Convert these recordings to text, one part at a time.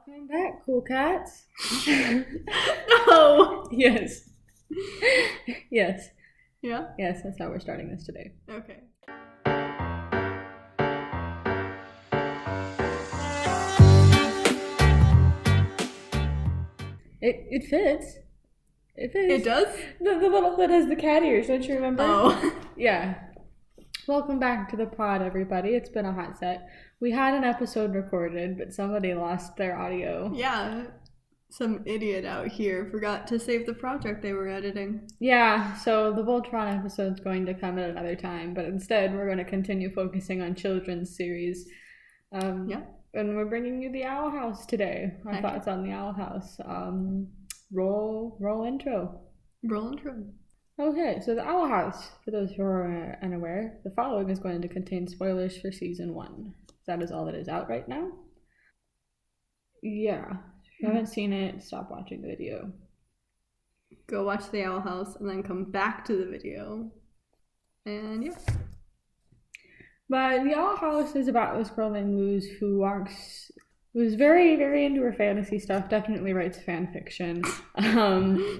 Welcome back, cool cats. No! Yes. Yes. Yeah? Yes, that's how we're starting this today. Okay. It fits. It fits. It does? The little hood has the cat ears, don't you remember? Oh. Yeah. Welcome back to the pod, everybody. It's been a hot set. We had an episode recorded, but somebody lost their audio. Yeah. Some idiot out here forgot to save the project they were editing. Yeah, so the Voltron episode's going to come at another time, but instead we're going to continue focusing on children's series. Yeah. And we're bringing you the Owl House today. Our thoughts on the Owl House. Roll intro. Roll intro. Okay, so the Owl House, for those who are unaware, the following is going to contain spoilers for season 1. That is all that is out right now. Yeah. If you haven't seen it, stop watching the video. Go watch the Owl House and then come back to the video. And yeah. But the Owl House is about this girl named Luz who's very, very into her fantasy stuff, definitely writes fan fiction.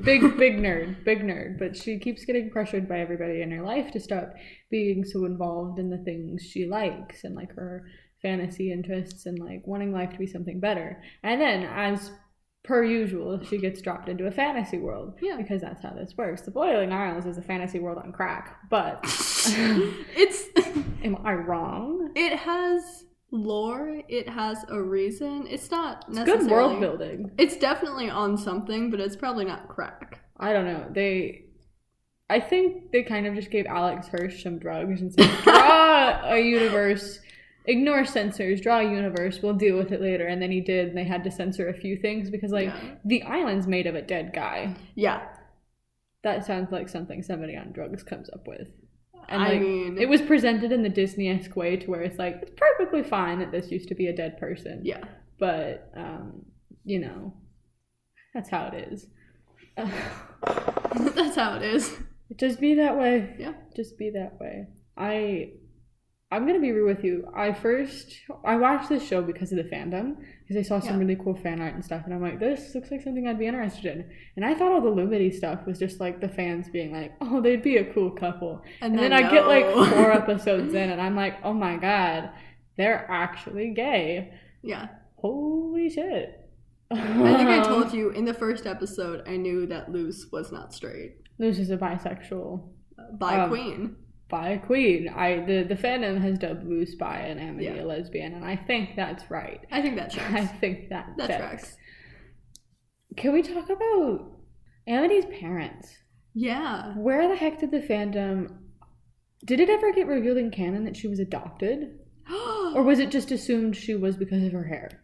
Big nerd, but she keeps getting pressured by everybody in her life to stop being so involved in the things she likes and like her fantasy interests and like wanting life to be something better. And then, as per usual, she gets dropped into a fantasy world. Yeah. Because that's how this works. The Boiling Isles is a fantasy world on crack, but it's am I wrong? It has lore, it has a reason. It's not necessarily good world building. It's definitely on something, but it's probably not crack. I don't know. I think they kind of just gave Alex Hirsch some drugs and said, draw a universe, ignore censors, draw a universe, we'll deal with it later. And then he did, and they had to censor a few things because the island's made of a dead guy. Yeah. That sounds like something somebody on drugs comes up with. And I mean, it was presented in the Disney-esque way to where it's like, it's perfectly fine that this used to be a dead person. Yeah. But, that's how it is. That's how it is. Just be that way. Yeah. Just be that way. I'm going to be real with you. I watched this show because of the fandom, because I saw some really cool fan art and stuff, and I'm like, this looks like something I'd be interested in. And I thought all the Lumity stuff was just like the fans being like, oh, they'd be a cool couple. And then I get like 4 episodes in, and I'm like, oh my god, they're actually gay. Yeah. Holy shit. I think I told you in the first episode, I knew that Luz was not straight. Luz is a bisexual. Queen. Bi queen. The fandom has dubbed Luz bi and Amity a lesbian, and I think that's right. I think that tracks. I think that tracks. Can we talk about Amity's parents? Yeah. Where the heck did the fandom... Did it ever get revealed in canon that she was adopted? Or was it just assumed she was because of her hair?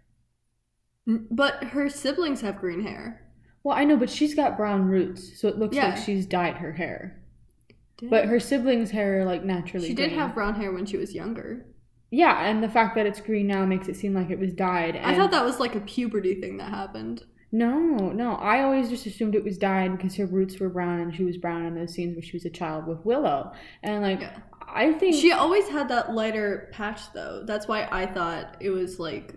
But her siblings have green hair. Well, I know, but she's got brown roots, so it looks like she's dyed her hair. But her siblings' hair are like naturally green. She did have brown hair when she was younger. Yeah, and the fact that it's green now makes it seem like it was dyed. I thought that was like a puberty thing that happened. No. I always just assumed it was dyed because her roots were brown and she was brown in those scenes where she was a child with Willow. And I think... She always had that lighter patch though. That's why I thought it was like...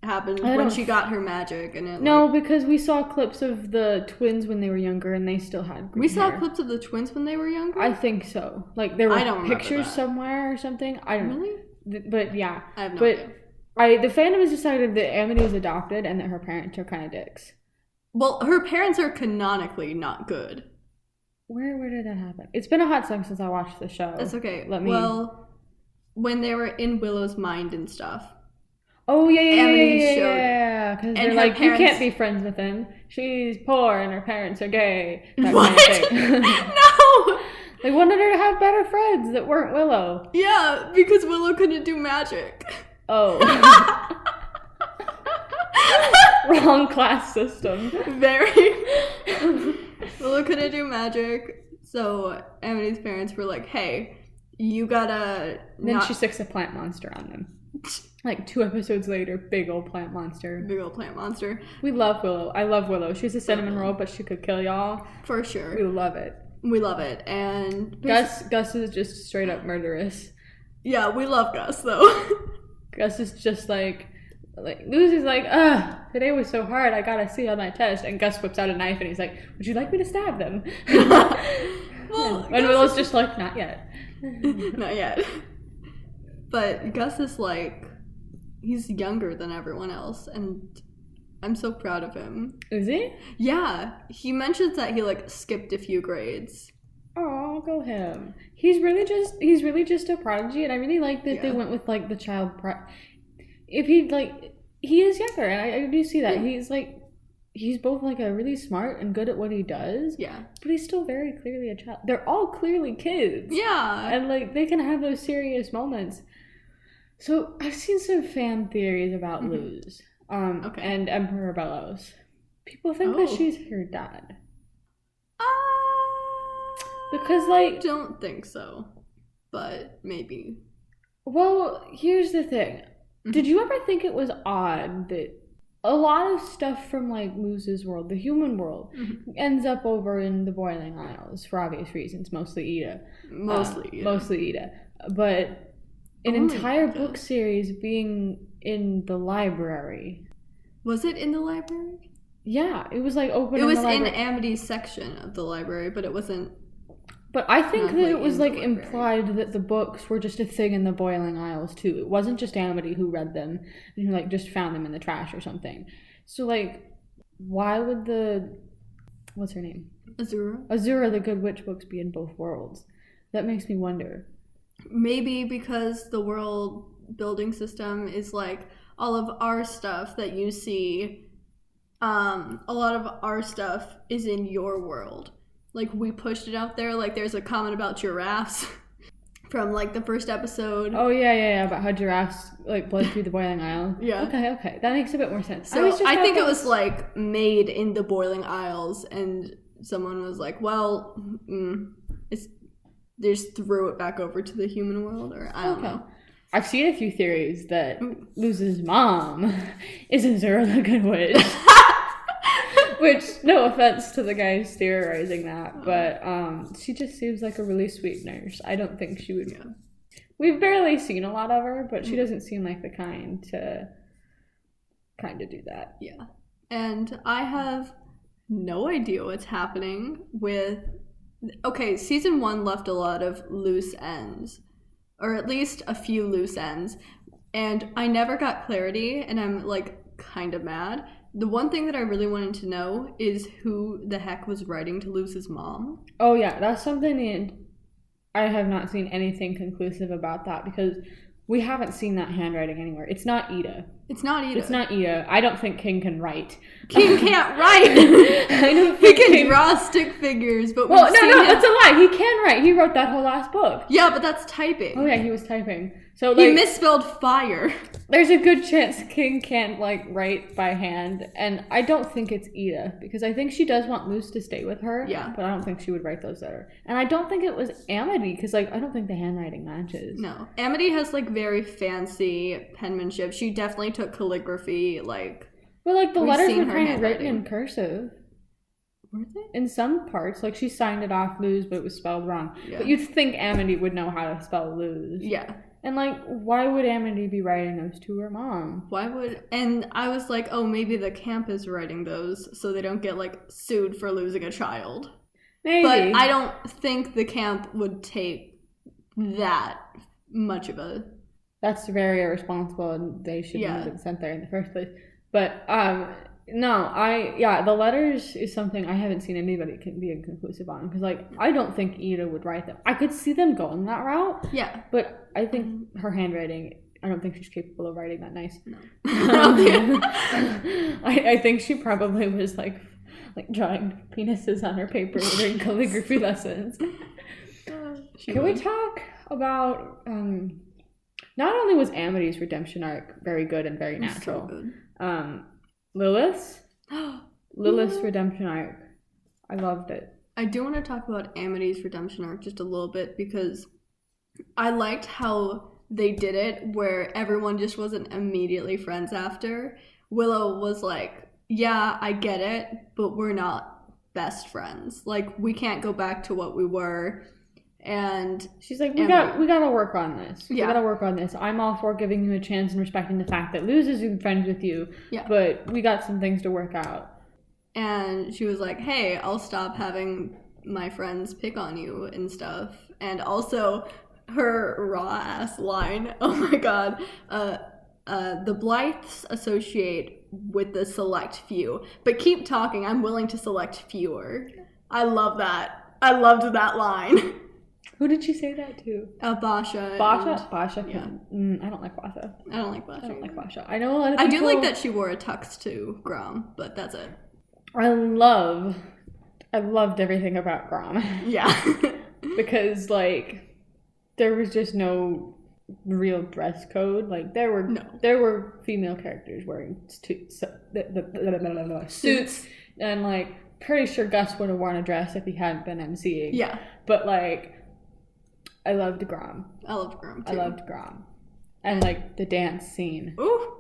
happened when she got her magic and it because we saw clips of the twins when they were younger and they still had green hair. Clips of the twins when they were younger? I think so. Like there were pictures somewhere or something. I don't know. But yeah. I have no idea. The fandom has decided that Amity is adopted and that her parents are kind of dicks. Well, her parents are canonically not good. Where did that happen? It's been a hot second since I watched the show. That's okay. Well, when they were in Willow's mind and stuff. Oh, yeah. Because they're like, parents... you can't be friends with him. She's poor and her parents are gay. That what? Kind of thing. No! They wanted her to have better friends that weren't Willow. Yeah, because Willow couldn't do magic. Oh. Wrong class system. Very. Willow couldn't do magic, so Amity's parents were like, hey, you gotta... Then she sicks a plant monster on them. Like 2 episodes later, big old plant monster. We love Willow. I love Willow. She's a cinnamon roll, but she could kill y'all. For sure. We love it. And Gus is just straight up murderous. Yeah, we love Gus though. Gus is just like like Luz is like, ugh, today was so hard, I got a C on my test, and Gus whips out a knife and he's like, would you like me to stab them? Well, and Willow's just like, not yet. Not yet. But Gus is like, he's younger than everyone else, and I'm so proud of him. Is he? Yeah, he mentions that he like skipped a few grades. Oh, go him. He's really just a prodigy, and I really like that they went with like the child if he like, he is younger, and I do see that. He's both like a really smart and good at what he does. Yeah. But he's still very clearly a child. They're all clearly kids. Yeah. And like they can have those serious moments. So I've seen some fan theories about Luz. And Emperor Bellows. People think that she's her dad. Because like, I don't think so. But maybe. Well, here's the thing. Did you ever think it was odd that a lot of stuff from like Luz's world, the human world, ends up over in the Boiling Isles for obvious reasons, mostly Ida. Mostly Ida. But an entire book series being in the library. Was it in the library? Yeah, it was like open. It was in Amity's section of the library, but it wasn't. But I think that it was like implied that the books were just a thing in the Boiling Isles too. It wasn't just Amity who read them and who like just found them in the trash or something. So like, why would what's her name? Azura the Good Witch books be in both worlds? That makes me wonder. Maybe because the world building system is like all of our stuff that you see. A lot of our stuff is in your world. Like, we pushed it out there. Like, there's a comment about giraffes from, like, the first episode. Oh, yeah, about how giraffes, like, bled through the Boiling Isle. Yeah. Okay. That makes a bit more sense. So, I think it was, like, made in the Boiling Isles, and someone was like, well, they just threw it back over to the human world, or I don't know. I've seen a few theories that Luz's mom is Azura the Good Witch. Which, no offense to the guys theorizing that, but she just seems like a really sweet nurse. I don't think she would. Yeah. We've barely seen a lot of her, but she doesn't seem like the kind to do that. Yeah. And I have no idea what's happening with... Okay, season 1 left a lot of loose ends. Or at least a few loose ends. And I never got clarity, and I'm, like, kind of mad. The one thing that I really wanted to know is who the heck was writing to Luz's mom. Oh, yeah. That's something I have not seen anything conclusive about that because we haven't seen that handwriting anywhere. It's not Ida. I don't think King can write. King can't write! I don't think he can draw stick figures, but that's a lie. He can write. He wrote that whole last book. Yeah, but that's typing. Oh, yeah, he was typing. So he misspelled fire. There's a good chance King can't write by hand, and I don't think it's Ida because I think she does want Luz to stay with her. Yeah, but I don't think she would write those letters. And I don't think it was Amity because I don't think the handwriting matches. No, Amity has very fancy penmanship. She definitely took calligraphy. Well, the letters were kind of written in cursive. Were they? In some parts, she signed it off Luz, but it was spelled wrong. Yeah. But you'd think Amity would know how to spell Luz. Yeah. And, why would Amity be writing those to her mom? And I was like, oh, maybe the camp is writing those so they don't get, sued for losing a child. Maybe. But I don't think the camp would take that much of a... That's very irresponsible, and they shouldn't have been sent there in the first place. But, the letters is something I haven't seen anybody can be inconclusive on. Because, I don't think Ida would write them. I could see them going that route. Yeah. But I think her handwriting, I don't think she's capable of writing that nice. No. I think she probably was, drawing penises on her paper during calligraphy lessons. Can we talk about... not only was Amity's redemption arc very good and very natural, so Lilith's redemption arc, I loved it. I do want to talk about Amity's redemption arc just a little bit because I liked how they did it where everyone just wasn't immediately friends after. Willow was like, yeah, I get it, but we're not best friends. We can't go back to what we were. And she's like, we gotta work on this. Yeah. We gotta work on this. I'm all for giving you a chance and respecting the fact that Luz is friends with you. Yeah. But we got some things to work out. And she was like, hey, I'll stop having my friends pick on you and stuff. And also her raw ass line, oh my god, the Blythes associate with the select few, but keep talking, I'm willing to select fewer. I love that. I loved that line. Who did she say that to? Basha. Basha? Yeah. I don't like Basha. I don't like Basha. I know a lot of people... I do like that she wore a tux to Grom, but that's it. I loved everything about Grom. Yeah. Because, like, there was just no real dress code. Like, there were female characters wearing suits, and, like, pretty sure Gus would have worn a dress if he hadn't been MCing. Yeah. But, like, I loved Grom. I loved Grom, too. I loved Grom. And, like, the dance scene. Ooh.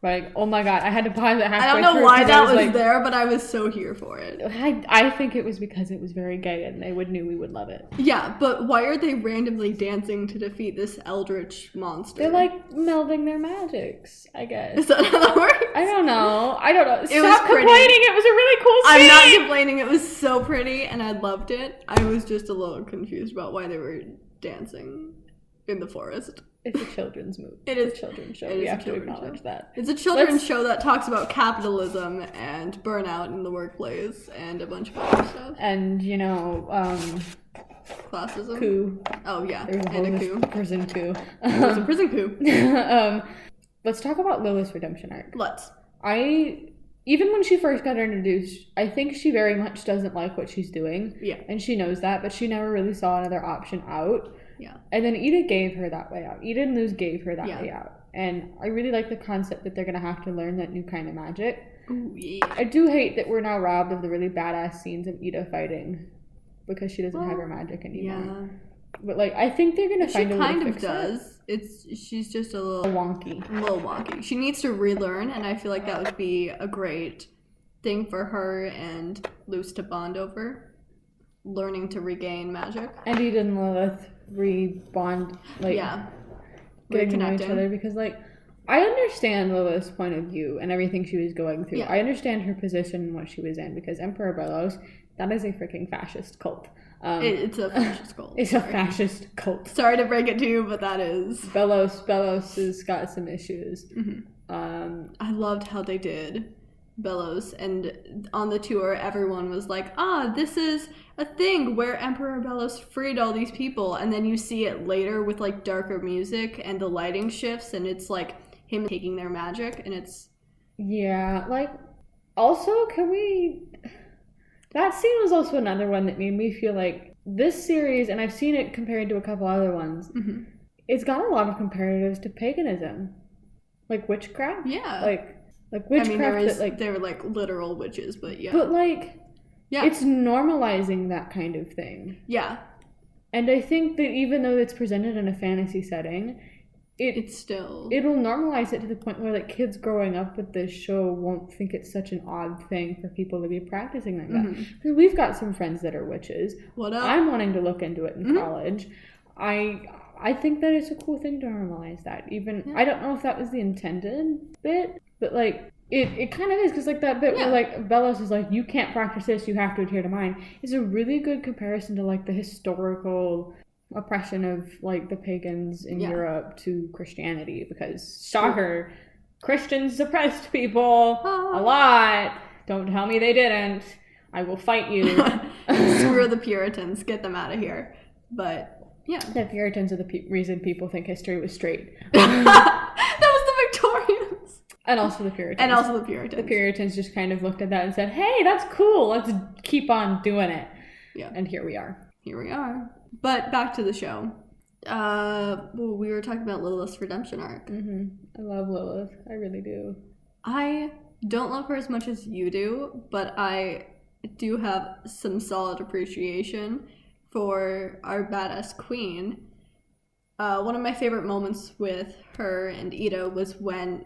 Like, oh my god, I had to pause it halfway through. I don't know why that was like, there, but I was so here for it. I think it was because it was very gay and they knew we would love it. Yeah, but why are they randomly dancing to defeat this eldritch monster? They're like melding their magics, I guess. Is that how that works? I don't know. It Stop was complaining. It was a really cool scene. I'm not complaining. It was so pretty and I loved it. I was just a little confused about why they were dancing in the forest. It's a children's movie. It is a children's show. We have to acknowledge that. It's a children's show that talks about capitalism and burnout in the workplace and a bunch of other stuff. And, you know, classism. Coup. Oh, yeah. There's and a coup. Prison coup. There's a prison coup. Let's talk about Lilith's redemption arc. Let's. Even when she first got introduced, I think she very much doesn't like what she's doing. Yeah. And she knows that, but she never really saw another option out. Yeah. And then Ida gave her that way out. Ida and Luz gave her that way out. And I really like the concept that they're going to have to learn that new kind of magic. Ooh, yeah. I do hate that we're now robbed of the really badass scenes of Ida fighting because she doesn't have her magic anymore. Yeah. But, like, I think they're going to find a way to fix it. She kind of does. She's just a little wonky. She needs to relearn, and I feel like that would be a great thing for her and Luz to bond over. Learning to regain magic. And Ida and Lilith rebond, like, getting to know each other, because, like, I understand Lilith's point of view and everything she was going through. I understand her position and what she was in, because Emperor Bellows, that is a freaking fascist cult. It's a fascist cult. It's a fascist cult. Sorry to break it to you, but that is. Bellows has got some issues. Mm-hmm. I loved how they did Bellows, and on the tour everyone was like, this is a thing where Emperor Bellows freed all these people, and then you see it later with like darker music and the lighting shifts and it's like him taking their magic, and it's like, also that scene was also another one that made me feel like this series, and I've seen it compared to a couple other ones, it's got a lot of comparatives to paganism, like witchcraft. Like witchcraft. They're like literal witches, but it's normalizing that kind of thing. Yeah. And I think that even though it's presented in a fantasy setting, it'll normalize it to the point where, like, kids growing up with this show won't think it's such an odd thing for people to be practicing like that. Because we've got some friends that are witches. What up? I'm wanting to look into it in college. I think that it's a cool thing to normalize that. I don't know if that was the intended bit, but, like, it kind of is, because, like, that bit where, like, Bellows is like, you can't practice this, you have to adhere to mine, is a really good comparison to, like, the historical oppression of, like, the pagans in Europe to Christianity, because, shocker, Christians suppressed people a lot. Don't tell me they didn't. I will fight you. Screw the Puritans. Get them out of here. But, yeah. The Puritans are the reason people think history was straight. That was the Victorians. And also the Puritans. The Puritans just kind of looked at that and said, hey, that's cool. Let's keep on doing it. Yeah. And here we are. But back to the show. We were talking about Lilith's redemption arc. I love Lilith. I really do. I don't love her as much as you do, but I do have some solid appreciation for our badass queen. One of my favorite moments with her and Ida was when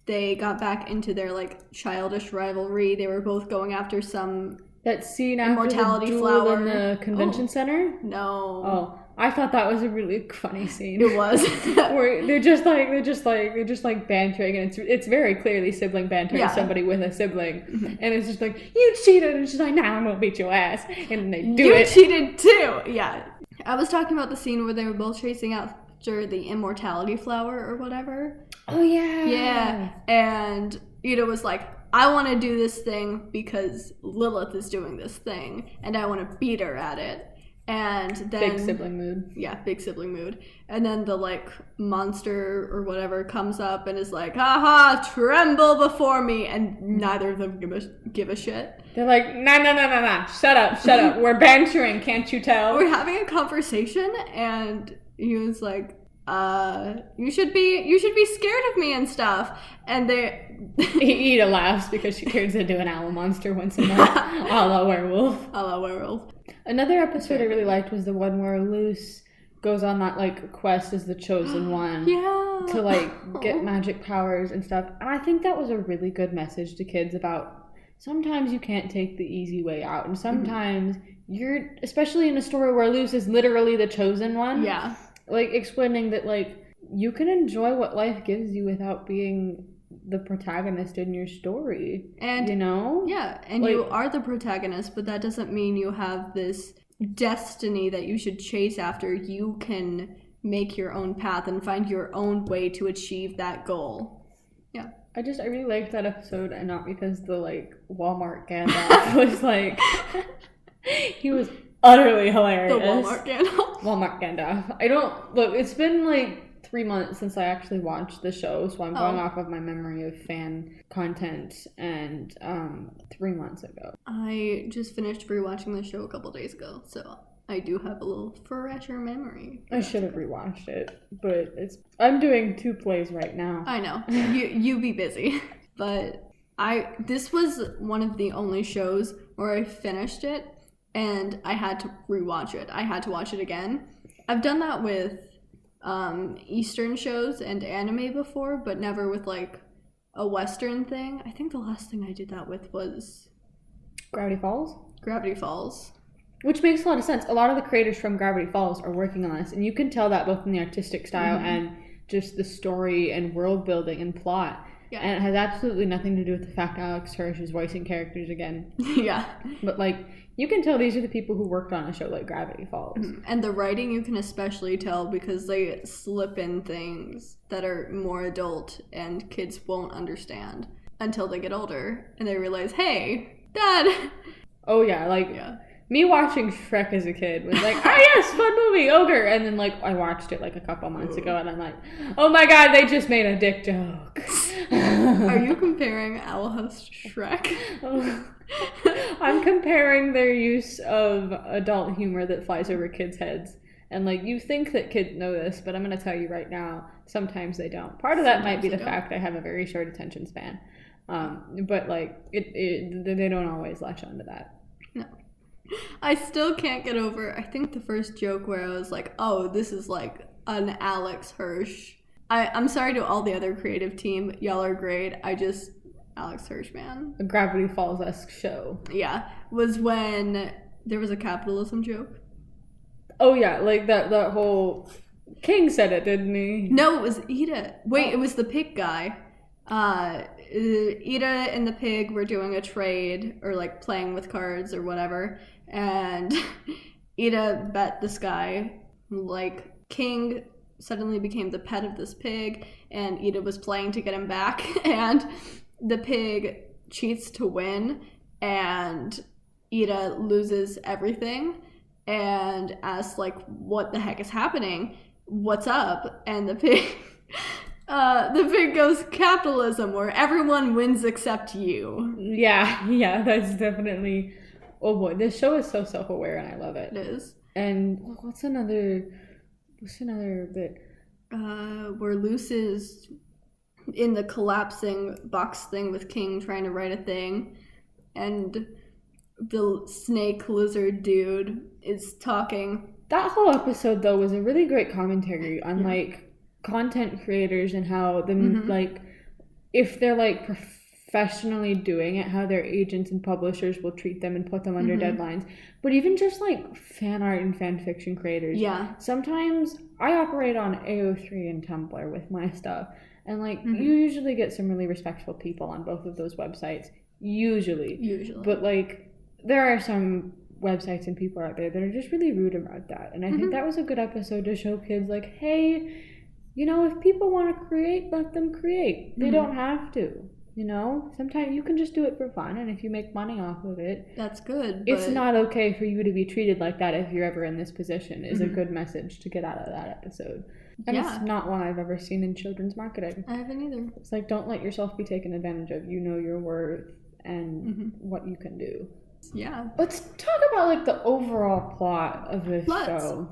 they got back into their, like, childish rivalry. They were both going after some That scene after Immortality the duel flower in the convention center? No. Oh, I thought that was a really funny scene. It was. Where they're just like bantering, and it's very clearly sibling banter. Yeah. Somebody with a sibling, Mm-hmm. and it's just like, you cheated, and she's like, nah, I'm gonna beat your ass, and they do You it. cheated too. Yeah. I was talking about the scene where they were both chasing after the immortality flower or whatever. Oh yeah. Yeah. And Ida was like, I want to do this thing because Lilith is doing this thing, and I want to beat her at it. And then Big sibling mood. Yeah, big sibling mood. And then the like monster or whatever comes up and is like, haha, tremble before me, and neither of them give a shit. They're like, nah, shut up. We're bantering, can't you tell? We're having a conversation, and he was like, you should be scared of me and stuff. And Ida laughs because she turns into an owl monster once in a while. A la werewolf. Another episode I really liked was the one where Luce goes on that like quest as the chosen one. Yeah. To like get magic powers and stuff. And I think that was a really good message to kids about sometimes you can't take the easy way out, and sometimes you're, especially in a story where Luce is literally the chosen one. Yeah. Like explaining that like you can enjoy what life gives you without being the protagonist in your story, and you know, yeah, and like, you are the protagonist, but that doesn't mean you have this destiny that you should chase after. You can make your own path and find your own way to achieve that goal. Yeah, I really liked that episode, and not because the like Walmart Gandalf was like he was utterly hilarious. The Walmart Gandalf. I don't look. It's been like 3 months since I actually watched the show, so I'm going off of my memory of fan content, and 3 months ago. I just finished rewatching the show a couple days ago, so I do have a little fresher memory. I should have rewatched it, but I'm doing 2 plays right now. I know. You be busy. But this was one of the only shows where I finished it and I had to rewatch it. I had to watch it again. I've done that with Eastern shows and anime before, but never with like a Western thing. I think the last thing I did that with was Gravity Falls. Which makes a lot of sense. A lot of the creators from Gravity Falls are working on this, and you can tell that both in the artistic style and just the story and world building and plot. Yeah. And it has absolutely nothing to do with the fact Alex Hirsch is voicing characters again. Yeah. But like, you can tell these are the people who worked on a show like Gravity Falls. And the writing you can especially tell because they slip in things that are more adult and kids won't understand until they get older and they realize, hey, Dad. Oh yeah, like me watching Shrek as a kid was like, oh yes, fun movie, ogre. And then like I watched it like a couple months ago and I'm like, oh my god, they just made a dick joke. Are you comparing Owl House to Shrek? I'm comparing their use of adult humor that flies over kids' heads. And like, you think that kids know this, but I'm going to tell you right now, sometimes they don't. Part of that might be the fact I have a very short attention span. But like, they don't always latch onto that. No. I still can't get over, I think the first joke where I was like, oh, this is like an Alex Hirsch. I'm sorry to all the other creative team. Y'all are great. Alex Hirsch, man. A Gravity Falls-esque show. Yeah. Was when there was a capitalism joke. Oh yeah, like that whole... King said it, didn't he? No, it was Ida. Wait, It was the pig guy. Ida and the pig were doing a trade or like playing with cards or whatever, and Ida bet this guy like King suddenly became the pet of this pig, and Ida was playing to get him back, and the pig cheats to win, and Ida loses everything and asks like, what the heck is happening, what's up? And the pig goes, capitalism, where everyone wins except you. Yeah, that's definitely... Oh boy, this show is so self-aware and I love it. It is. And what's another bit? Where Luce is in the collapsing box thing with King trying to write a thing, and the snake lizard dude is talking. That whole episode, though, was a really great commentary on, like, content creators and how them, like, if they're, like, professionally doing it, how their agents and publishers will treat them and put them under deadlines. But even just like fan art and fan fiction creators. Yeah. Sometimes I operate on AO3 and Tumblr with my stuff. And like you usually get some really respectful people on both of those websites. Usually. But like there are some websites and people out there that are just really rude about that. And I think that was a good episode to show kids like, hey, you know, if people want to create, let them create. They don't have to, you know? Sometimes you can just do it for fun, and if you make money off of it, that's good. It's not okay for you to be treated like that if you're ever in this position, is a good message to get out of that episode. And it's not one I've ever seen in children's marketing. I haven't either. It's like, don't let yourself be taken advantage of. You know your worth and what you can do. Yeah. Let's talk about like the overall plot of this show.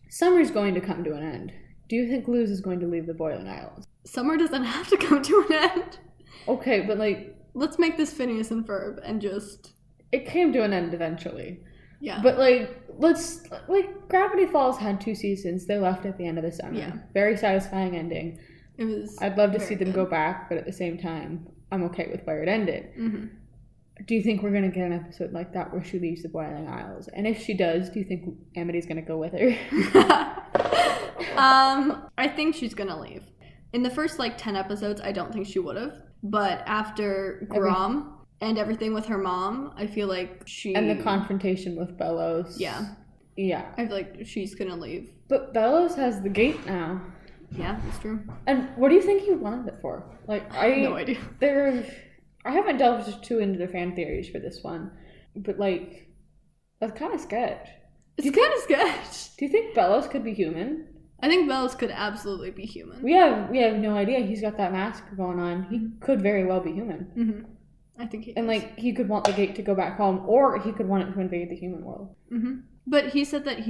Summer's going to come to an end. Do you think Luz is going to leave the Boiling Isles? Summer doesn't have to come to an end. Okay, but like... Let's make this Phineas and Ferb and just... It came to an end eventually. Yeah. But like, let's... Like, Gravity Falls had 2 seasons. They left at the end of the summer. Yeah. Very satisfying ending. It was I'd love to see them go back, but at the same time, I'm okay with where it ended. Do you think we're going to get an episode like that where she leaves the Boiling Isles? And if she does, do you think Amity's going to go with her? I think she's gonna leave. In the first like 10 episodes, I don't think she would have. But after Grom and everything with her mom, I feel like she... And the confrontation with Bellows. Yeah. Yeah. I feel like she's gonna leave. But Bellows has the gate now. Yeah, that's true. And what do you think he wanted it for? Like, I have no idea. I haven't delved too into the fan theories for this one. But like, that's kind of sketch. It's kind of sketch. Do you think Bellows could be human? I think Bellows could absolutely be human. We have no idea. He's got that mask going on. He could very well be human. I think he And like, he could want the gate to go back home, or he could want it to invade the human world. But he said that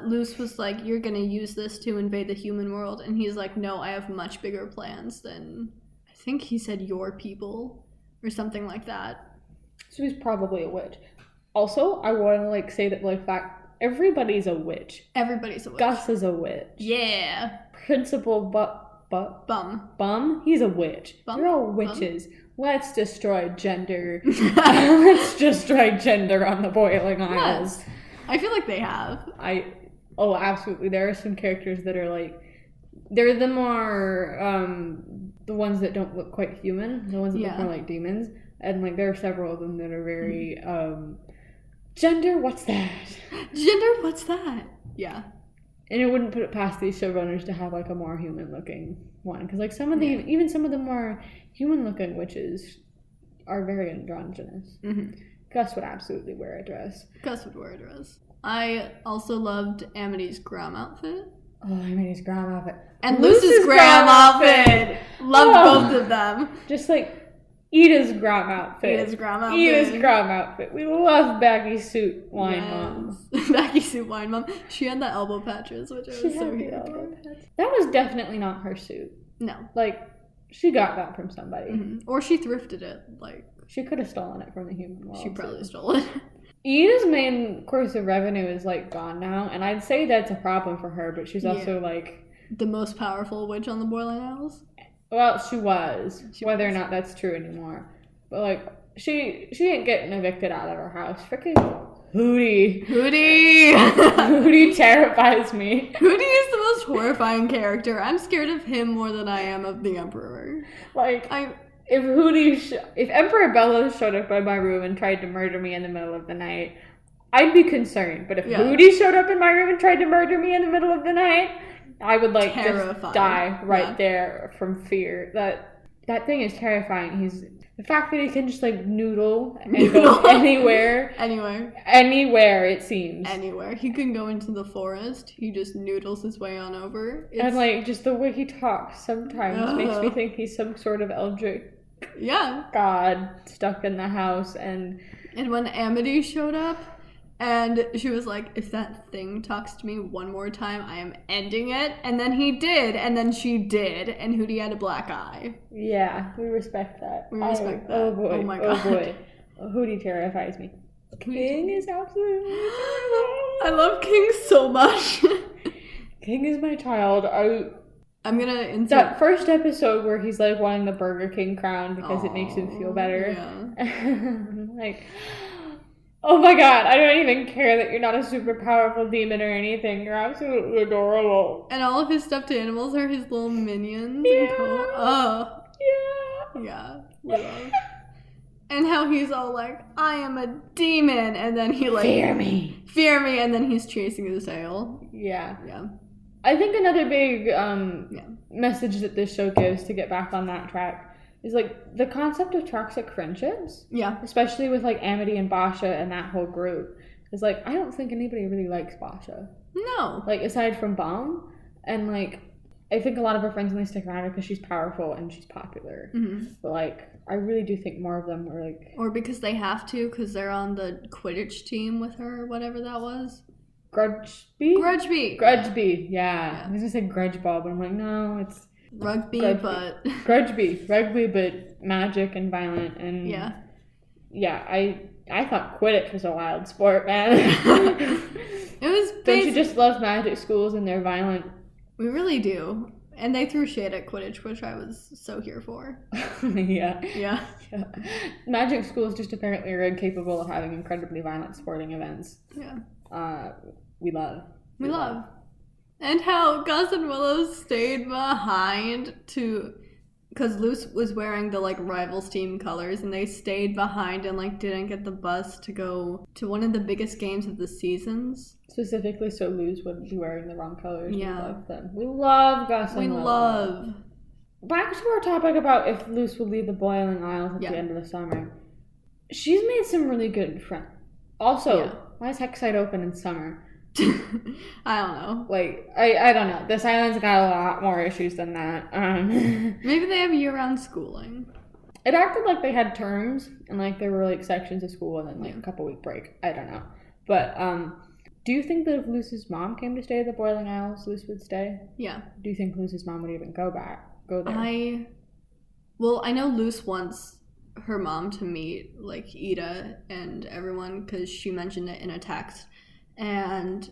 Luz was like, you're gonna use this to invade the human world, and he's like, no, I have much bigger plans than... I think he said your people, or something like that. So he's probably a witch. Also, I want to like say that like everybody's a witch. Everybody's a witch. Gus is a witch. Yeah. Principal Bum. He's a witch. They're all witches. Let's destroy gender. Let's destroy gender on the Boiling Isles. Yes. I feel like they have. Oh, absolutely. There are some characters that are like, they're the more, the ones that don't look quite human. The ones that look more like demons. And like, there are several of them that are very, gender, what's that? Gender, what's that? Yeah. And it wouldn't put it past these showrunners to have like a more human looking one. Because like some of the, even some of the more human looking witches are very androgynous. Gus would absolutely wear a dress. I also loved Amity's Graham outfit. Oh, Amity's Graham outfit. And Luz's Graham outfit. Loved both of them. Just like Ida's Graham outfit. Ida's Graham outfit. We love baggy suit wine mom. Baggy suit wine mom. She had the elbow patches, which I was so here for. That was definitely not her suit. No. Like, she got that from somebody. Or she thrifted it. Like, she could have stolen it from the human world. She probably stole it. Ida's main course of revenue is like gone now, and I'd say that's a problem for her, but she's also like the most powerful witch on the Boiling Isles. Well, she was. Whether or not that's true anymore. But like, she ain't getting evicted out of her house. Freaking Hootie. Hootie terrifies me. Hootie is the most horrifying character. I'm scared of him more than I am of the Emperor. Like, if Emperor Bellows showed up by my room and tried to murder me in the middle of the night, I'd be concerned. But if Hootie showed up in my room and tried to murder me in the middle of the night, I would like just die right there from fear. That thing is terrifying. The fact that he can just like noodle and go anywhere. Anywhere, it seems. Anywhere. He can go into the forest. He just noodles his way on over. And like just the way he talks sometimes makes me think he's some sort of eldritch god stuck in the house. And when Amity showed up, and she was like, if that thing talks to me one more time, I am ending it. And then he did. And then she did. And Hootie had a black eye. Yeah, we respect that. Oh, boy. Oh, my God. Oh, boy. Hootie terrifies me. King is absolutely terrible. I love King so much. King is my child. I'm gonna insert that first episode where he's like wanting the Burger King crown because it makes him feel better. Yeah. Like, oh my god, I don't even care that you're not a super powerful demon or anything. You're absolutely adorable. And all of his stuffed animals are his little minions. Yeah. And oh. Yeah. Yeah. Love. And how he's all like, I am a demon, and then he like Fear me, and then he's chasing his tail. Yeah. Yeah. I think another big message that this show gives, to get back on that track, is like the concept of toxic friendships. Yeah. Especially with like Amity and Basha and that whole group. Is like, I don't think anybody really likes Basha. No. Like, aside from Bomb. And like, I think a lot of her friends only stick around her because she's powerful and she's popular. Mm-hmm. But like, I really do think more of them are like... Or because they have to, because they're on the Quidditch team with her, or whatever that was. Grudgeby, yeah. I was gonna say grudge ball, but I'm like, no, it's... Rugby, but... Rugby, but magic and violent, and... Yeah. Yeah, I thought Quidditch was a wild sport, man. It was Don't you just love magic schools and they're violent? We really do. And they threw shade at Quidditch, which I was so here for. Yeah. Magic schools just apparently are incapable of having incredibly violent sporting events. Yeah. We love. And how Gus and Willow stayed behind to... Because Luce was wearing the, like, Rivals team colors, and they stayed behind and, like, didn't get the bus to go to one of the biggest games of the seasons. Specifically so Luz wouldn't be wearing the wrong colors. Yeah. We love them. We love Gus and Willow. Back to our topic about if Luce will leave the Boiling Isles at the end of the summer. She's made some really good friends. Also, why is Hexside open in summer? I don't know. Like, I don't know. This island's got a lot more issues than that. Maybe they have year-round schooling. It acted like they had terms, and like there were like sections of school and then like a couple week break. I don't know. But do you think that if Luce's mom came to stay at the Boiling Isles, Luce would stay? Yeah. Do you think Luce's mom would even go there? I know Luce wants her mom to meet like Ida and everyone because she mentioned it in a text. And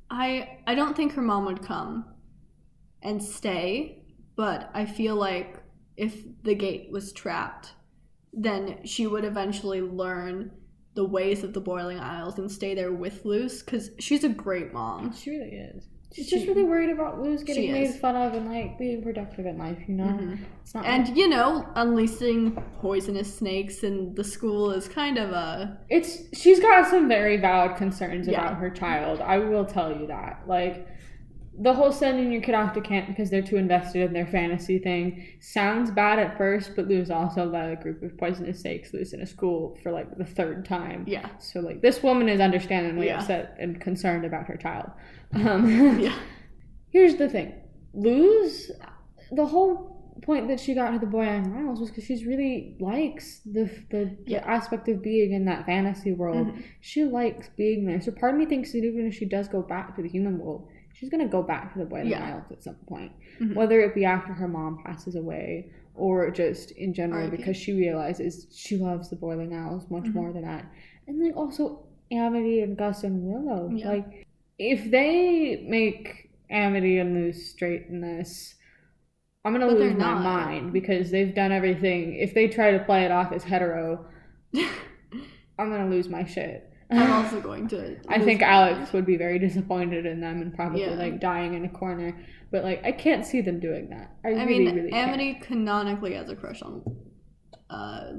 I don't think her mom would come and stay, but I feel like if the gate was trapped, then she would eventually learn the ways of the Boiling Isles and stay there with Luce, because she's a great mom. She really is. She's just really worried about Luce getting made fun of and like being productive in life, you know? Mm-hmm. It's not and, you know, unleashing poisonous snakes in the school is kind of a... She's got some very valid concerns about her child. I will tell you that. Like, the whole sending your kid off to camp because they're too invested in their fantasy thing sounds bad at first, but Luce also led a group of poisonous snakes loose in a school for like the third time. Yeah. So like this woman is understandably upset and concerned about her child. Here's the thing. Luce, the whole point that she got to the Boiling Isles was because she really likes the aspect of being in that fantasy world. Mm-hmm. She likes being there. So part of me thinks that even if she does go back to the human world, she's going to go back to the Boiling Isles at some point. Mm-hmm. Whether it be after her mom passes away or just in general because she realizes she loves the Boiling Isles much more than that. And then also Amity and Gus and Willow. Yeah. Like, if they make Amity and Luce straight in this, I'm going to lose my mind because they've done everything. If they try to play it off as hetero, I'm going to lose my shit. I'm also going to. I think Alex would be very disappointed in them and probably like dying in a corner. But like, I can't see them doing that. I really Amity canonically has a crush on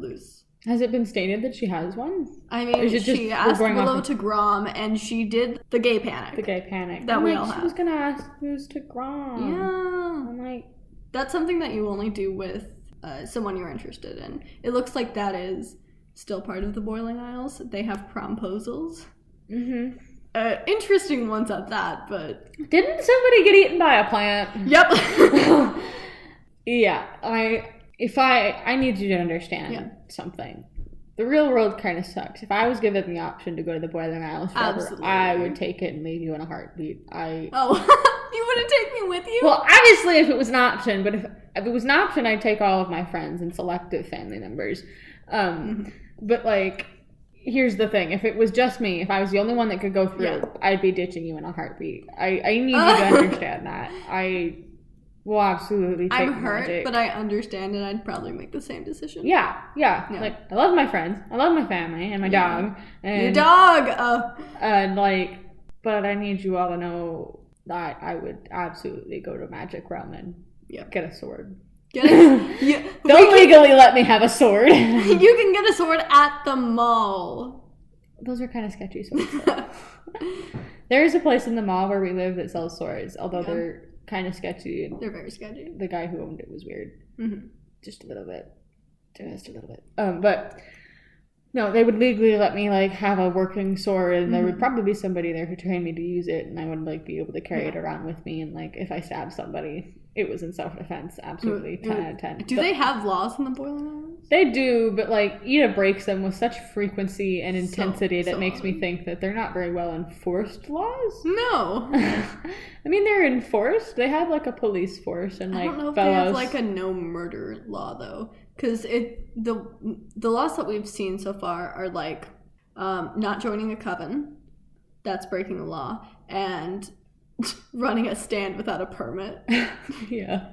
Luce. Has it been stated that she has one? I mean, she asked Willow to Grom, and she did the gay panic. The gay panic. That we all have. She was gonna ask Luce to Grom. Yeah. I'm like, that's something that you only do with someone you're interested in. It looks like that is still part of the Boiling Isles. They have promposals. Mm-hmm. Interesting ones at that, but... Didn't somebody get eaten by a plant? Yep. Yeah, I need you to understand something. The real world kind of sucks. If I was given the option to go to the Boiling Isles forever, I would take it and leave you in a heartbeat. You wouldn't take me with you? Well, obviously if it was an option, but if it was an option, I'd take all of my friends and selective family members. But like, here's the thing. If it was just me, if I was the only one that could go through, I'd be ditching you in a heartbeat. I need you to understand that. will absolutely take I'm hurt, magic. but I understand, and I'd probably make the same decision. Yeah. Like, I love my friends, I love my family, and my dog. And, your dog! And, like, but I need you all to know that I would absolutely go to Magic Realm and get a sword. Don't legally let me have a sword. You can get a sword at the mall. Those are kind of sketchy swords. There is a place in the mall where we live that sells swords, although they're kind of sketchy. They're very sketchy. The guy who owned it was weird. Mm-hmm. Just a little bit. But no, they would legally let me like have a working sword, and there would probably be somebody there who trained me to use it, and I would like be able to carry it around with me, and like if I stabbed somebody, it was in self-defense. Absolutely 10 out of 10. Do they have laws in the Boiling Islands? They do, but like Ida breaks them with such frequency and intensity that makes me think that they're not very well enforced laws. No. I mean, they're enforced. They have like a police force and like I don't know if they have like a no murder law though, because the laws that we've seen so far are like not joining a coven, that's breaking the law, and running a stand without a permit. Yeah.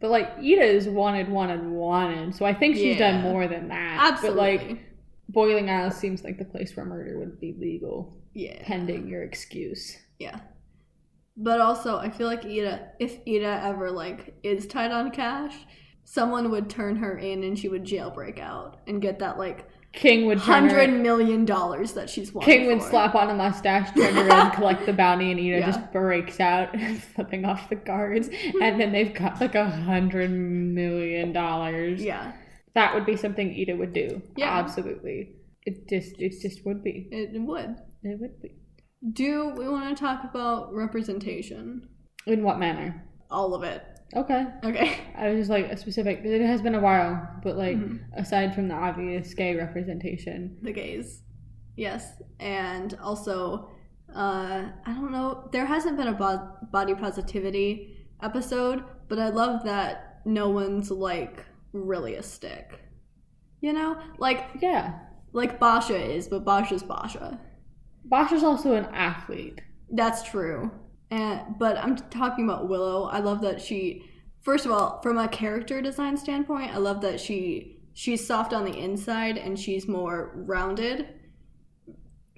But, like, Ida is wanted, so I think she's done more than that. Absolutely. But, like, Boiling Isles seems like the place where murder would be legal. Yeah. Pending your excuse. Yeah. But also, I feel like if Ida ever, like, is tight on cash, someone would turn her in and she would jailbreak out and get that, like, King would turn $100 million that she's wanted King would slap on a mustache, turn her in, collect the bounty, and Ida just breaks out, flipping off the guards, and then they've got like $100 million. Yeah. That would be something Ida would do. Yeah. Absolutely. It just would be. It would. It would be. Do we want to talk about representation? In what manner? All of it. Okay. I was just like a specific. It has been a while, but like aside from the obvious gay representation, the gays, yes, and also, I don't know. There hasn't been a body positivity episode, but I love that no one's like really a stick. You know, like like Basha is, but Basha's Basha. Basha's also an athlete. That's true. But I'm talking about Willow. I love that first of all, from a character design standpoint, I love that she's soft on the inside and she's more rounded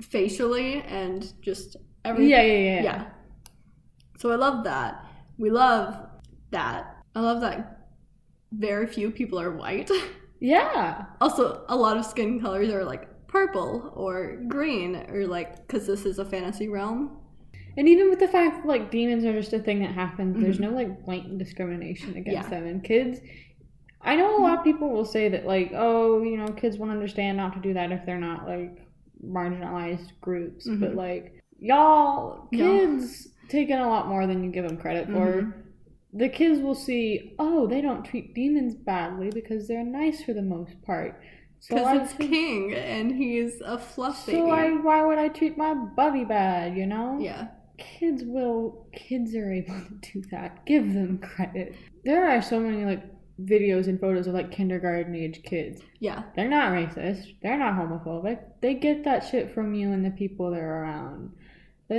facially and just everything. Yeah. So I love that. We love that. I love that very few people are white. Yeah. Also, a lot of skin colors are like purple or green or like, because this is a fantasy realm. And even with the fact that, like, demons are just a thing that happens, there's no, like, blatant discrimination against them. And kids, I know a lot of people will say that, like, oh, you know, kids won't understand not to do that if they're not, like, marginalized groups. But, like, kids take in a lot more than you give them credit for. The kids will see, oh, they don't treat demons badly because they're nice for the most part. Because it's King, and he's a fluff baby. So why would I treat my buddy bad, you know? Yeah. Kids are able to do that. Give them credit. There are so many, like, videos and photos of, like, kindergarten-age kids. Yeah. They're not racist. They're not homophobic. They get that shit from you and the people they're around. You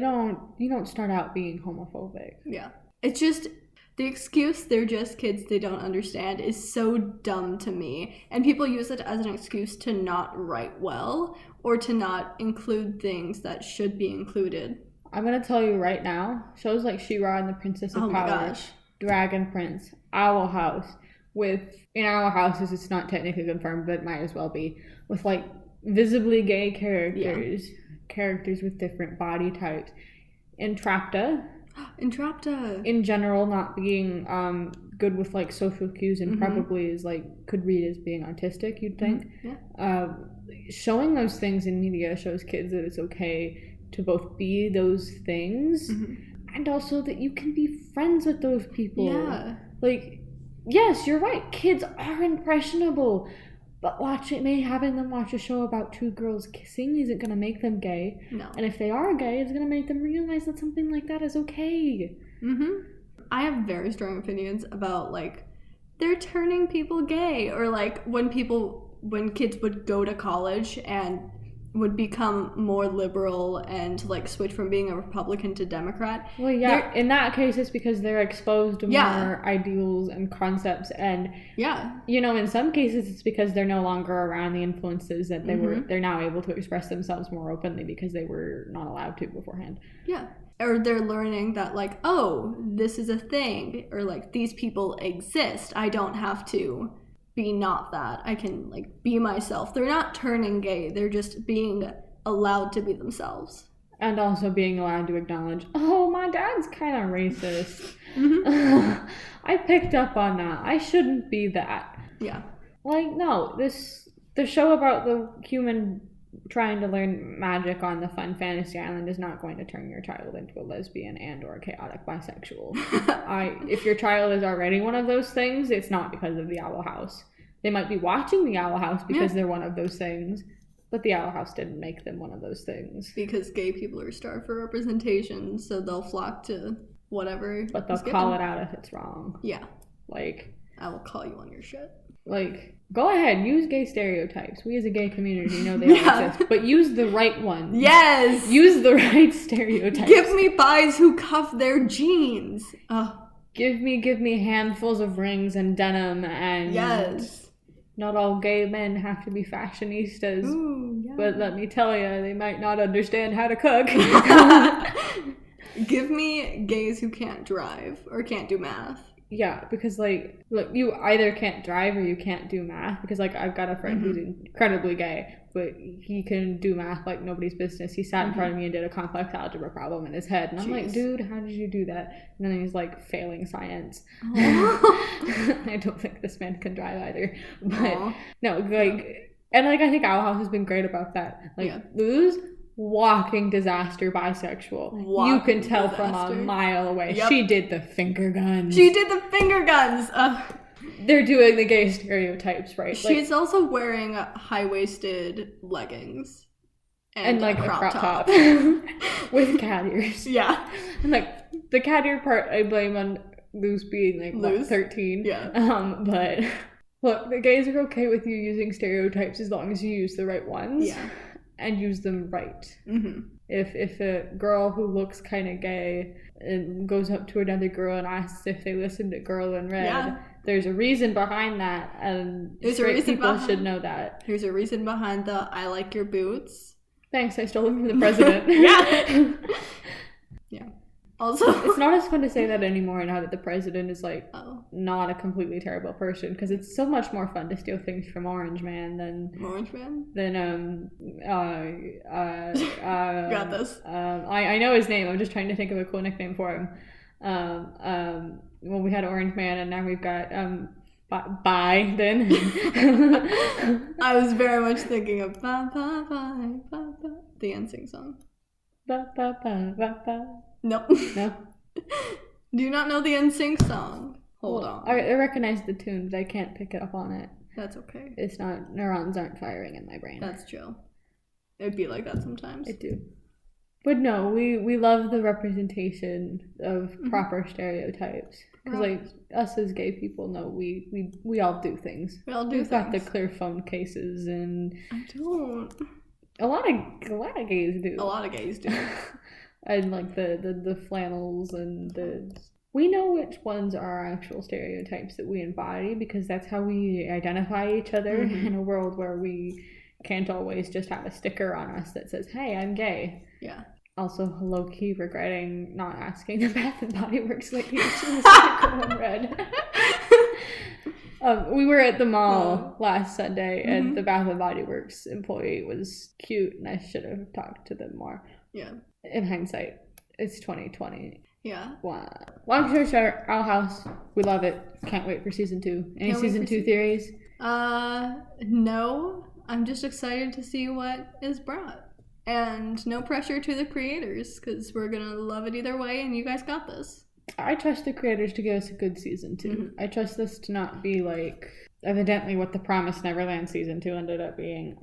don't start out being homophobic. Yeah. It's just, the excuse, they're just kids, they don't understand, is so dumb to me. And people use it as an excuse to not write well or to not include things that should be included. I'm going to tell you right now, shows like She-Ra and the Princess of Power, Dragon Prince, Owl House, in Owl Houses, it's not technically confirmed, but it might as well be, with like visibly gay characters, characters with different body types. Entrapta, in general, not being good with like social cues and probably is like could read as being autistic, you'd think. Showing those things in media shows kids that it's okay to both be those things and also that you can be friends with those people. Yeah. Like, yes, you're right. Kids are impressionable. But having them watch a show about two girls kissing isn't going to make them gay. No. And if they are gay, it's going to make them realize that something like that is okay. I have very strong opinions about, like, they're turning people gay. Or, like, when kids would go to college and would become more liberal and like switch from being a Republican to Democrat. Well, yeah, in that case, it's because they're exposed to more ideals and concepts, and you know, in some cases, it's because they're no longer around the influences that they're now able to express themselves more openly because they were not allowed to beforehand. Yeah. Or they're learning that, like, oh, this is a thing, or like these people exist. I don't have to be not that. I can like be myself. They're not turning gay. They're just being allowed to be themselves. And also being allowed to acknowledge, oh, my dad's kind of racist. I picked up on that. I shouldn't be that. Yeah. Like, no, the show about the human trying to learn magic on the fun fantasy island is not going to turn your child into a lesbian and or chaotic bisexual. If your child is already one of those things, it's not because of the Owl House. They might be watching the Owl House because they're one of those things, but the Owl House didn't make them one of those things. Because gay people are starved for representation, so they'll flock to whatever. But they'll call it out if it's wrong. Yeah. Like, I will call you on your shit. Like, go ahead, use gay stereotypes. We as a gay community know they all exist, but use the right ones. Yes! Use the right stereotypes. Give me guys who cuff their jeans. Give me handfuls of rings and denim and... Yes. Not all gay men have to be fashionistas. Ooh, yeah. But let me tell you, they might not understand how to cook. Give me gays who can't drive or can't do math. Yeah, because, like, look, you either can't drive or you can't do math. Because, like, I've got a friend who's incredibly gay, but he can do math like nobody's business. He sat in front of me and did a complex algebra problem in his head. And I'm like, dude, how did you do that? And then he's, like, failing science. I don't think this man can drive either. But, no, like, and, like, I think Owl House has been great about that. Like, Lou's walking disaster bisexual. You can tell from a mile away. Yep. She did the finger guns. They're doing the gay stereotypes, right? She's also wearing high-waisted leggings and like a crop top with cat ears. Yeah. And like the cat ear part I blame on Luz being like what, 13. Yeah. But look, the gays are okay with you using stereotypes as long as you use the right ones. Yeah. And use them right. If a girl who looks kind of gay and goes up to another girl and asks if they listen to Girl in Red, there's a reason behind that, and straight people should know that. There's a reason behind the I like your boots. Thanks, I stole them from the president. Yeah. Also, it's not as fun to say that anymore now that the president is like not a completely terrible person, because it's so much more fun to steal things from Orange Man than got this. I know his name. I'm just trying to think of a cool nickname for him. Well, we had Orange Man, and now we've got Biden. I was very much thinking of bye, bye, bye, bye, bye. The NSYNC song. Ba, ba, ba, ba, ba. Nope. No. Do you not know the NSYNC song? Hold on. I recognize the tune, but I can't pick it up on it. That's okay. It's not, neurons aren't firing in my brain. That's chill. It'd be like that sometimes. It do. But no, we love the representation of proper stereotypes. Because like us as gay people know we all do things. We all do We've things. got the clear phone cases and I don't. A lot of gays do. A lot of gays do. And like the flannels and we know which ones are our actual stereotypes that we embody, because that's how we identify each other in a world where we can't always just have a sticker on us that says, hey, I'm gay. Yeah. Also, low-key regretting not asking the Bath and Body Works lady if she was Girl in Red. We were at the mall last Sunday, and the Bath and Body Works employee was cute, and I should have talked to them more. Yeah. In hindsight, it's 2020. Yeah. Wow. Long story short, Owl House, we love it. Can't wait for season 2. Any season 2 theories? No. I'm just excited to see what is brought. And no pressure to the creators, because we're gonna love it either way, and you guys got this. I trust the creators to give us a good season 2. I trust this to not be like evidently what the Promised Neverland season 2 ended up being.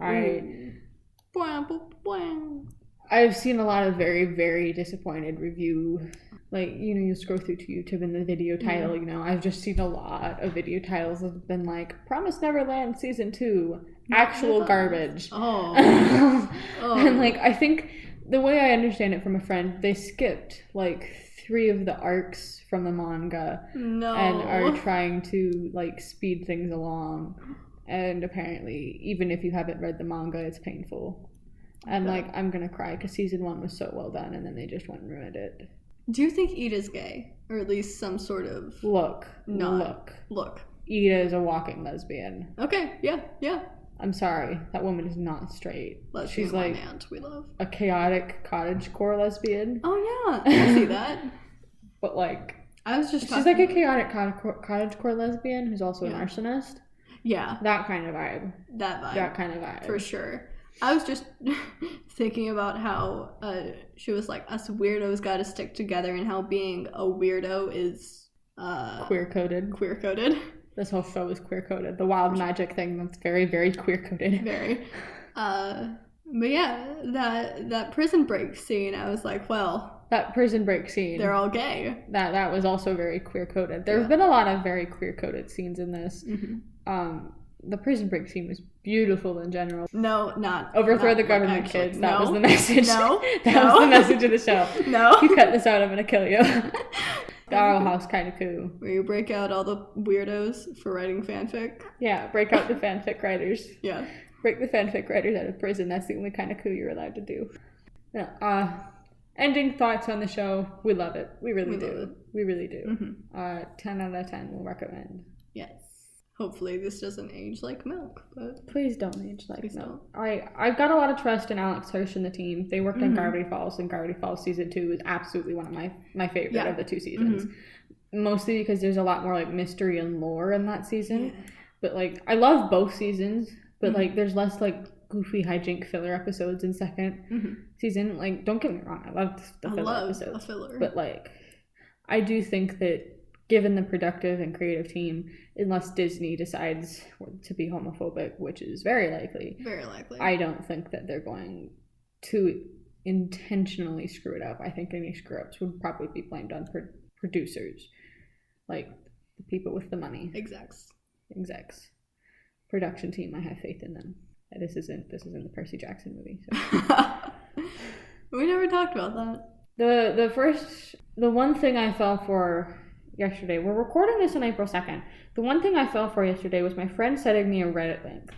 I've seen a lot of very, very disappointed review. Like, you know, you scroll through to YouTube and the video title, you know, I've just seen a lot of video titles that have been like, Promised Neverland Season 2, actual garbage. Oh. And, like, I think the way I understand it from a friend, they skipped, like, 3 of the arcs from the manga. No. And are trying to, like, speed things along. And apparently, even if you haven't read the manga, it's painful. And, like, I'm gonna cry because Season 1 was so well done and then they just went and ruined it. Do you think Ida's gay? Or at least some sort of... Look. Ida is a walking lesbian. Okay, yeah. I'm sorry, that woman is not straight. Lesbian She's like aunt we love. a chaotic cottagecore lesbian. Oh yeah, I see that. But like, I was just she's like a chaotic cottagecore lesbian who's also an arsonist. Yeah. That kind of vibe. That kind of vibe. For sure. I was just thinking about how she was like, us weirdos gotta stick together, and how being a weirdo is queer-coded. This whole show is queer-coded. The wild magic thing, that's very, very queer-coded. Very. But yeah, that prison break scene, I was like, well... That prison break scene. They're all gay. That was also very queer-coded. There have been a lot of very queer-coded scenes in this. Mm-hmm. The prison break scene was beautiful in general. No, not overthrow not the government, actually. kids. That was the message. No, that was the message of the show. No, you cut this out, I'm gonna kill you. The Owl House kind of coup. Where you break out all the weirdos for writing fanfic. Yeah, break out the fanfic writers. Yeah, break the fanfic writers out of prison. That's the only kind of coup you're allowed to do. Yeah. Ending thoughts on the show. We love it. We really do. We really do. Mm-hmm. 10 out of 10. We'll recommend. Yes. Hopefully this doesn't age like milk, but... Please don't age like milk. I've got a lot of trust in Alex Hirsch and the team. They worked on Gravity Falls, and Gravity Falls Season 2 is absolutely one of my favorite of the 2 seasons. Mostly because there's a lot more, like, mystery and lore in that season. Yeah. But, like, I love both seasons, but, like, there's less, like, goofy hijink filler episodes in second season. Like, don't get me wrong, I love the filler episodes. But, like, I do think that given the productive and creative team, unless Disney decides to be homophobic, which is very likely, I don't think that they're going to intentionally screw it up. I think any screw-ups would probably be blamed on producers, like the people with the money. Execs. Production team, I have faith in them. This isn't the Percy Jackson movie. So. We never talked about that. The one thing I fell for yesterday, we're recording this on April 2nd. The one thing I fell for yesterday was my friend sending me a Reddit link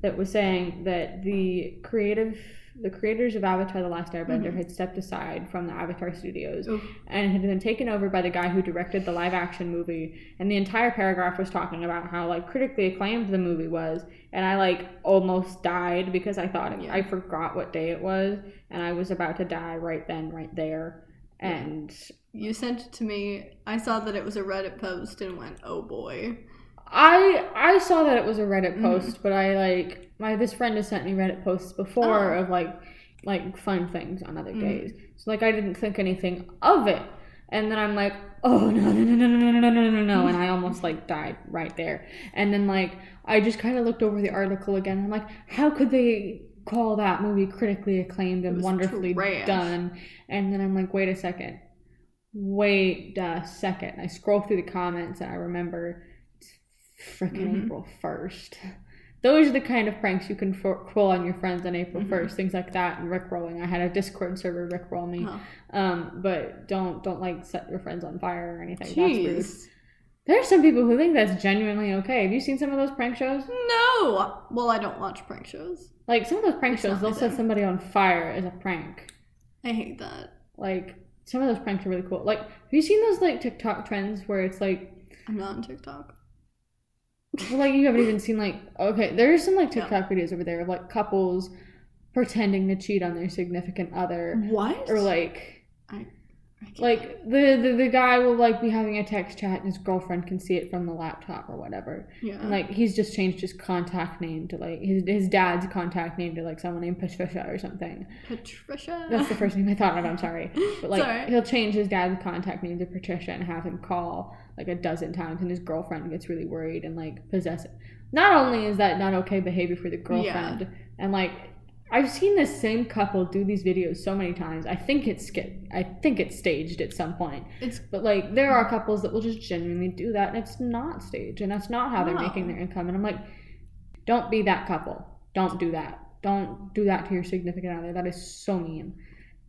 that was saying that the creators of Avatar: The Last Airbender had stepped aside from the Avatar studios and had been taken over by the guy who directed the live action movie, and the entire paragraph was talking about how, like, critically acclaimed the movie was, and I, like, almost died because I thought I forgot what day it was, and I was about to die right then, right there. And you sent it to me. I saw that it was a Reddit post and went, oh boy. I saw that it was a Reddit post, but this friend has sent me Reddit posts before of like fun things on other days. So like I didn't think anything of it. And then I'm like, oh no, and I almost like died right there. And then like I just kind of looked over the article again. And I'm like, how could they call that movie critically acclaimed and wonderfully done? And then I'm like, wait a second. I scroll through the comments and I remember it's freaking April 1st. Those are the kind of pranks you can pull on your friends on April 1st. Things like that and rickrolling. I had a Discord server rickroll me. But don't like set your friends on fire or anything. Jeez. That's rude. There are some people who think that's genuinely okay. Have you seen some of those prank shows? No. Well, I don't watch prank shows. Like, some of those prank shows, they'll set somebody on fire as a prank. I hate that. Like, some of those pranks are really cool. Like, have you seen those, like, TikTok trends where it's, like... I'm not on TikTok. Well, like, you haven't even seen, like... Okay, there's some, like, TikTok videos over there of, like, couples pretending to cheat on their significant other. What? Or, like... Like, the guy will, like, be having a text chat and his girlfriend can see it from the laptop or whatever. Yeah. And, like, he's just changed his contact name to, like, his dad's contact name to, like, someone named Patricia or something. Patricia? That's the first name I thought of, I'm sorry. But, like, sorry. He'll change his dad's contact name to Patricia and have him call, like, a dozen times, and his girlfriend gets really worried and, like, possessive. Not only is that not okay behavior for the girlfriend, and, like, I've seen this same couple do these videos so many times. I think it's staged at some point. But like there are couples that will just genuinely do that, and it's not staged, and that's not how they're making their income. And I'm like, don't be that couple. Don't do that. Don't do that to your significant other. That is so mean.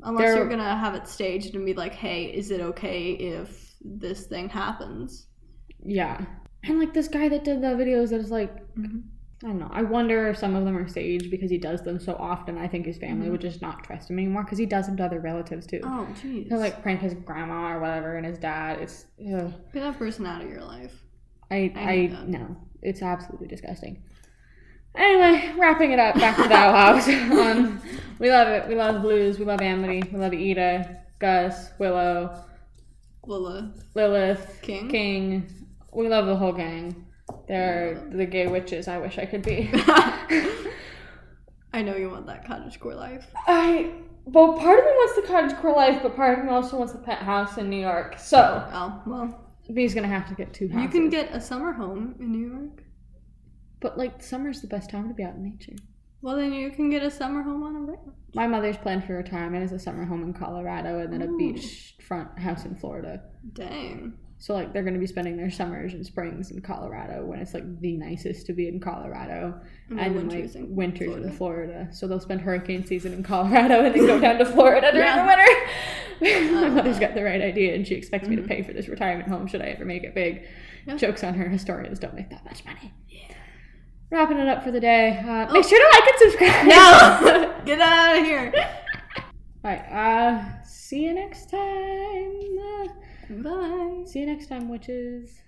Unless you're gonna have it staged and be like, hey, is it okay if this thing happens? Yeah. And like this guy that did the videos that is like, I don't know. I wonder if some of them are staged because he does them so often. I think his family would just not trust him anymore because he does them to other relatives too. Oh, jeez. He'll like prank his grandma or whatever and his dad. It's get that person out of your life. I no. It's absolutely disgusting. Anyway, wrapping it up, back to the house. We love it. We love Blues. We love Amity. We love Ida, Gus, Willow, Lilith, King. We love the whole gang. They're the gay witches I wish I could be. I know you want that cottagecore life. Well, part of me wants the cottagecore life, but part of me also wants a pet house in New York. So, oh, well. B's gonna have to get 2 houses. You can get a summer home in New York. But, like, summer's the best time to be out in nature. Well, then you can get a summer home on a ranch. My mother's plan for retirement is a summer home in Colorado and then a beachfront house in Florida. Dang. So, like, they're going to be spending their summers and springs in Colorado when it's, like, the nicest to be in Colorado. And then, like, winters in Florida. So they'll spend hurricane season in Colorado and then go down to Florida during the winter. My mother's got the right idea, and she expects me to pay for this retirement home should I ever make it big. Yep. Joke's on her. Historians don't make that much money. Yeah. Wrapping it up for the day. Make sure to like and subscribe. No! Get out of here. Alright, see you next time. Bye. See you next time, witches.